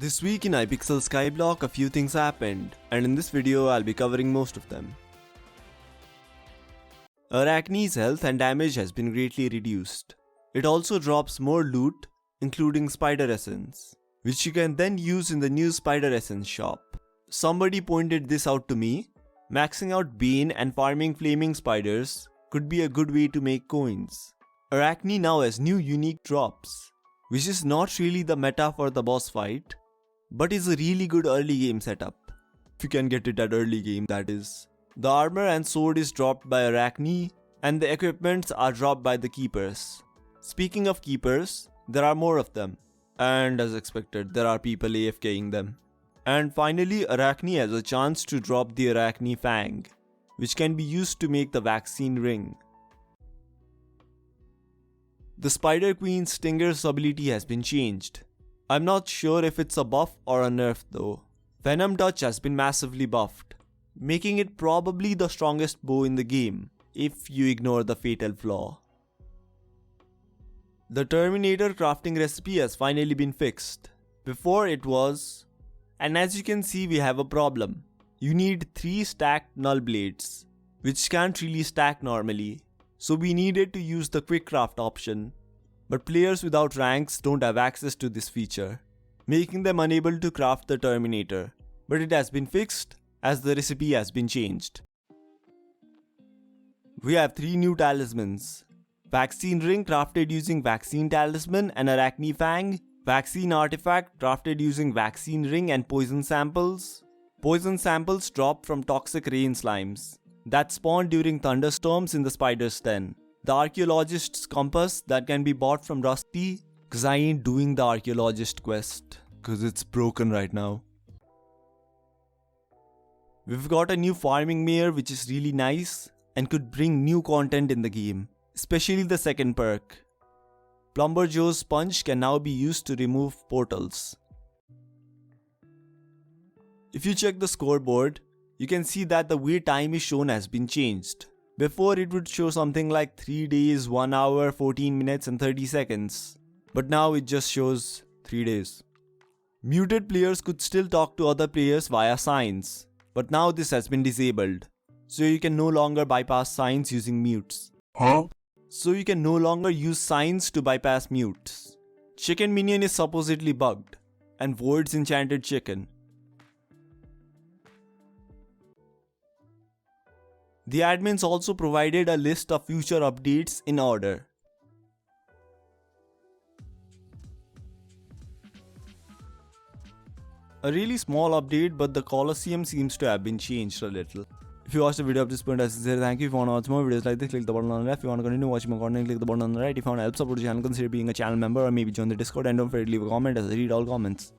This week in Hypixel Skyblock, a few things happened, and in this video I'll be covering most of them. Arachne's health and damage has been greatly reduced. It also drops more loot, including spider essence, which you can then use in the new spider essence shop. Somebody pointed this out to me. Maxing out Bane and farming flaming spiders could be a good way to make coins. Arachne now has new unique drops, which is not really the meta for the boss fight, but is a really good early game setup. If you can get it at early game, that is. The armor and sword is dropped by Arachne, and the equipments are dropped by the keepers. Speaking of keepers, there are more of them, and as expected, there are people AFKing them. And finally, Arachne has a chance to drop the Arachne Fang, which can be used to make the vaccine ring. The Spider Queen's Stinger's ability has been changed. I'm not sure if it's a buff or a nerf though. Venom Touch has been massively buffed, making it probably the strongest bow in the game, if you ignore the fatal flaw. The Terminator crafting recipe has finally been fixed. Before it was, and as you can see we have a problem. You need 3 stacked null blades, which can't really stack normally. So we needed to use the quick craft option, but players without ranks don't have access to this feature, making them unable to craft the Terminator. But it has been fixed as the recipe has been changed. We have 3 new talismans. Vaccine Ring crafted using Vaccine Talisman and Arachne Fang. Vaccine Artifact crafted using Vaccine Ring and Poison Samples. Poison Samples drop from Toxic Rain Slimes that spawn during thunderstorms in the Spider's Den. The Archaeologist's Compass that can be bought from Rusty, cause I ain't doing the Archaeologist quest, cause it's broken right now. We've got a new farming mare which is really nice and could bring new content in the game, especially the second perk. Plumber Joe's Sponge can now be used to remove portals. If you check the scoreboard, you can see that the wait time is shown has been changed. Before it would show something like 3 days, 1 hour, 14 minutes and 30 seconds. But now it just shows 3 days. Muted players could still talk to other players via signs, but now this has been disabled. So you can no longer bypass signs using mutes. So you can no longer use signs to bypass mutes. Chicken Minion is supposedly bugged, and Void's Enchanted Chicken. The admins also provided a list of future updates in order. A really small update, but the Colosseum seems to have been changed a little. If you watched the video up to this point, I sincerely thank you. If you want to watch more videos like this, click the button on the left. If you want to continue watching more content, click the button on the right. If you want to help support the channel, consider being a channel member or maybe join the Discord, and don't forget to leave a comment as I read all comments.